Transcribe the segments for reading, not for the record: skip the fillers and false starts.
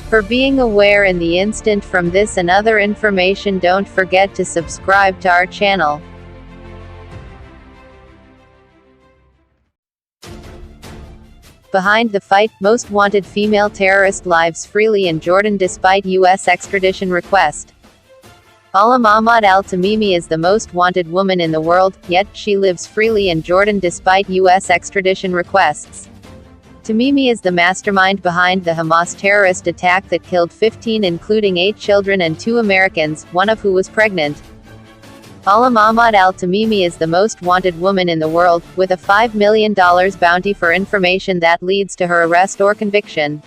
For being aware in the instant from this and other information, don't forget to subscribe to our channel. Behind the fight, most wanted female terrorist lives freely in Jordan despite U.S. extradition request. Alam Ahmad al-Tamimi is the most wanted woman in the world, yet she lives freely in Jordan despite U.S. extradition requests. Tamimi is the mastermind behind the Hamas terrorist attack that killed 15, including 8 children and 2 Americans, one of who was pregnant. Alam Ahmad al-Tamimi is the most wanted woman in the world, with a $5 million bounty for information that leads to her arrest or conviction.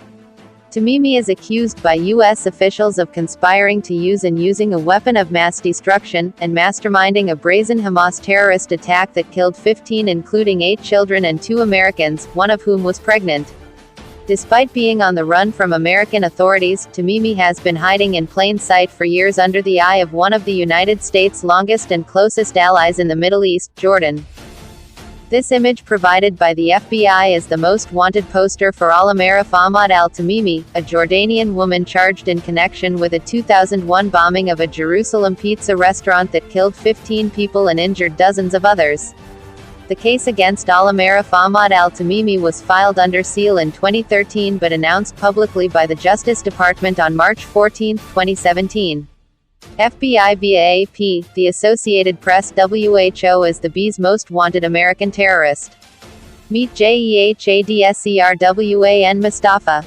Tamimi is accused by U.S. officials of conspiring to use and using a weapon of mass destruction, and masterminding a brazen Hamas terrorist attack that killed 15, including 8 children and 2 Americans, one of whom was pregnant. Despite being on the run from American authorities, Tamimi has been hiding in plain sight for years under the eye of one of the United States' longest and closest allies in the Middle East, Jordan. This image provided by the FBI is the most wanted poster for Alam Ahmad al-Tamimi, a Jordanian woman charged in connection with a 2001 bombing of a Jerusalem pizza restaurant that killed 15 people and injured dozens of others. The case against Alam Ahmad al-Tamimi was filed under seal in 2013 but announced publicly by the Justice Department on March 14, 2017. FBI via AP, the Associated Press WHO as the B's most wanted American terrorist. Meet Jehadserwan Mustafa.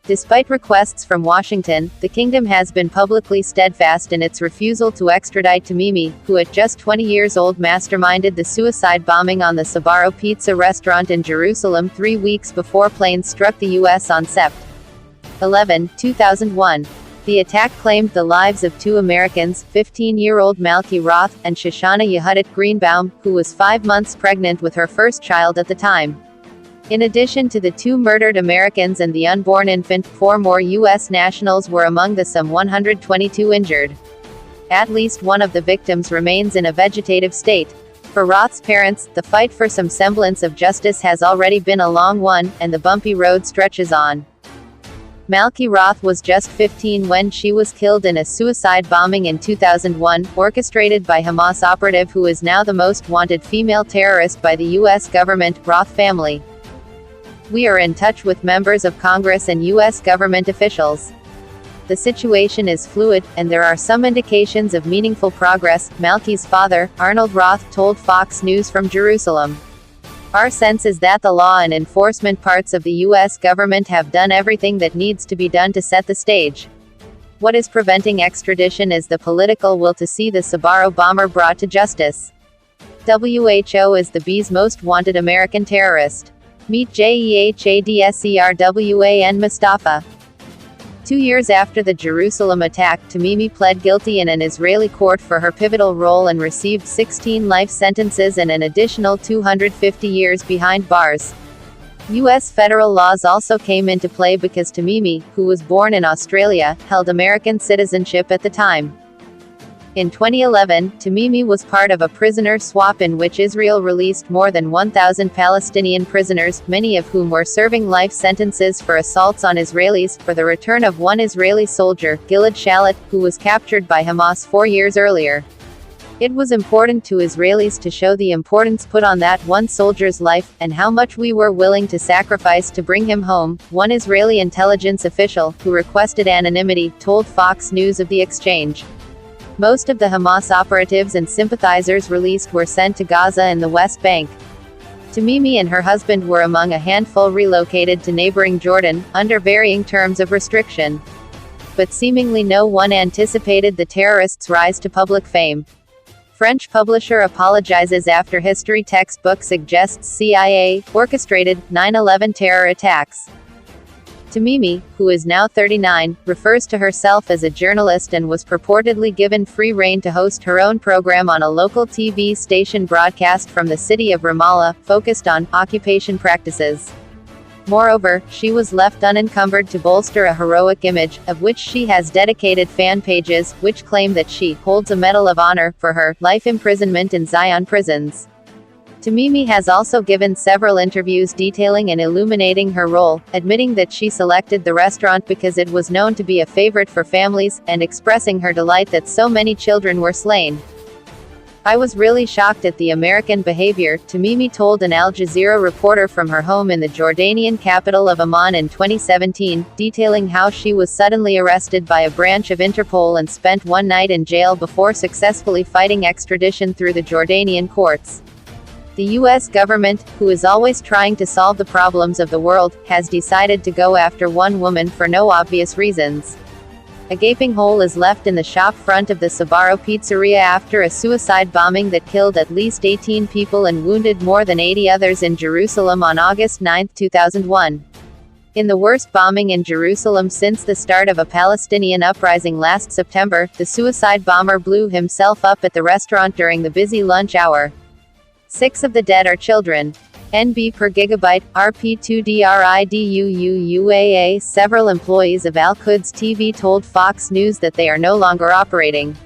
Despite requests from Washington, the kingdom has been publicly steadfast in its refusal to extradite Tamimi, who at just 20 years old masterminded the suicide bombing on the Sbarro Pizza restaurant in Jerusalem 3 weeks before planes struck the U.S. on Sept. 11, 2001. The attack claimed the lives of 2 Americans, 15-year-old Malki Roth, and Shoshana Yehudit Greenbaum, who was 5 months pregnant with her first child at the time. In addition to the 2 murdered Americans and the unborn infant, 4 more U.S. nationals were among the some 122 injured. At least one of the victims remains in a vegetative state. For Roth's parents, the fight for some semblance of justice has already been a long one, and the bumpy road stretches on. Malki Roth was just 15 when she was killed in a suicide bombing in 2001, orchestrated by Hamas operative who is now the most wanted female terrorist by the U.S. government, Roth family. We are in touch with members of Congress and U.S. government officials. The situation is fluid, and there are some indications of meaningful progress, Malki's father, Arnold Roth, told Fox News from Jerusalem. Our sense is that the law and enforcement parts of the U.S. government have done everything that needs to be done to set the stage. What is preventing extradition is the political will to see the Sbarro bomber brought to justice. WHO is the B's most wanted American terrorist. Meet Jehadserwan Mustafa. 2 years after the Jerusalem attack, Tamimi pled guilty in an Israeli court for her pivotal role and received 16 life sentences and an additional 250 years behind bars. U.S. federal laws also came into play because Tamimi, who was born in Australia, held American citizenship at the time. In 2011, Tamimi was part of a prisoner swap in which Israel released more than 1,000 Palestinian prisoners, many of whom were serving life sentences for assaults on Israelis, for the return of one Israeli soldier, Gilad Shalit, who was captured by Hamas 4 years earlier. It was important to Israelis to show the importance put on that one soldier's life, and how much we were willing to sacrifice to bring him home, one Israeli intelligence official, who requested anonymity, told Fox News of the exchange. Most of the Hamas operatives and sympathizers released were sent to Gaza and the West Bank. Tamimi and her husband were among a handful relocated to neighboring Jordan, under varying terms of restriction. But seemingly no one anticipated the terrorists' rise to public fame. French publisher apologizes after history textbook suggests CIA orchestrated 9/11 terror attacks. Tamimi, who is now 39, refers to herself as a journalist and was purportedly given free rein to host her own program on a local TV station broadcast from the city of Ramallah, focused on occupation practices. Moreover, she was left unencumbered to bolster a heroic image, of which she has dedicated fan pages, which claim that she holds a Medal of Honor for her life imprisonment in Zion prisons. Tamimi has also given several interviews detailing and illuminating her role, admitting that she selected the restaurant because it was known to be a favorite for families, and expressing her delight that so many children were slain. "I was really shocked at the American behavior," Tamimi told an Al Jazeera reporter from her home in the Jordanian capital of Amman in 2017, detailing how she was suddenly arrested by a branch of Interpol and spent one night in jail before successfully fighting extradition through the Jordanian courts. The U.S. government, who is always trying to solve the problems of the world, has decided to go after one woman for no obvious reasons. A gaping hole is left in the shop front of the Sbarro Pizzeria after a suicide bombing that killed at least 18 people and wounded more than 80 others in Jerusalem on August 9, 2001. In the worst bombing in Jerusalem since the start of a Palestinian uprising last September, the suicide bomber blew himself up at the restaurant during the busy lunch hour. 6 of the dead are children. NB per gigabyte, RP2DRIDUUUAA. Several employees of Al Quds TV told Fox News that they are no longer operating.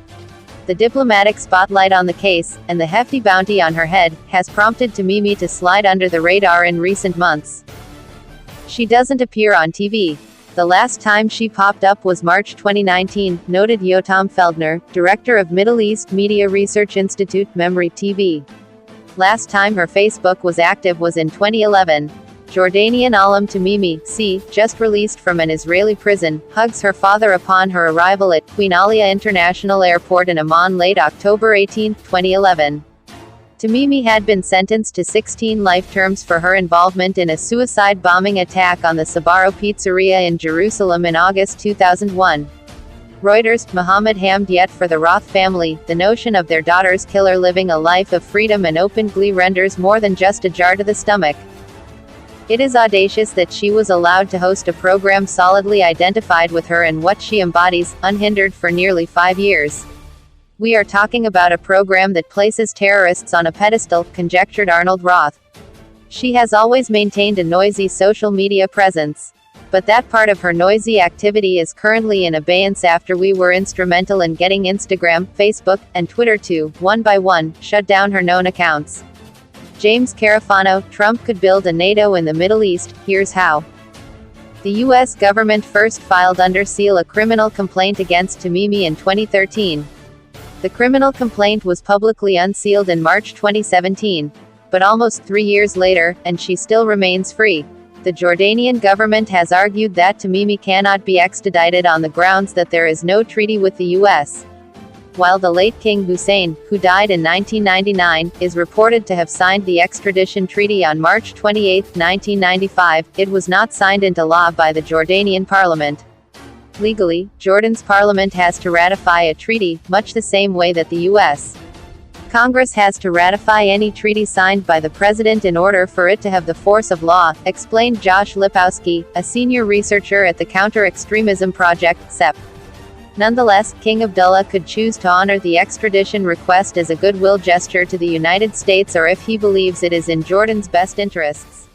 The diplomatic spotlight on the case, and the hefty bounty on her head, has prompted Tamimi to slide under the radar in recent months. She doesn't appear on TV. The last time she popped up was March 2019, noted Yotam Feldner, director of Middle East Media Research Institute, Memri TV. Last time her Facebook was active was in 2011. Jordanian alum Tamimi, just released from an Israeli prison, hugs her father upon her arrival at Queen Alia International Airport in Amman late October 18, 2011. Tamimi had been sentenced to 16 life terms for her involvement in a suicide bombing attack on the Sbarro Pizzeria in Jerusalem in August 2001. Reuters, Mohammed Hamd. Yet for the Roth family, the notion of their daughter's killer living a life of freedom and open glee renders more than just a jar to the stomach. It is audacious that she was allowed to host a program solidly identified with her and what she embodies, unhindered for nearly 5 years. "We are talking about a program that places terrorists on a pedestal," conjectured Arnold Roth. "She has always maintained a noisy social media presence. But that part of her noisy activity is currently in abeyance after we were instrumental in getting Instagram, Facebook, and Twitter to, one by one, shut down her known accounts." James Carafano, Trump could build a NATO in the Middle East, here's how. The U.S. government first filed under seal a criminal complaint against Tamimi in 2013. The criminal complaint was publicly unsealed in March 2017. But almost 3 years later, and she still remains free. The Jordanian government has argued that Tamimi cannot be extradited on the grounds that there is no treaty with the U.S. While the late King Hussein, who died in 1999, is reported to have signed the extradition treaty on March 28, 1995, it was not signed into law by the Jordanian parliament. Legally, Jordan's parliament has to ratify a treaty, much the same way that the U.S. Congress has to ratify any treaty signed by the president in order for it to have the force of law, explained Josh Lipowski, a senior researcher at the Counter-Extremism Project, CEP. Nonetheless, King Abdullah could choose to honor the extradition request as a goodwill gesture to the United States or if he believes it is in Jordan's best interests.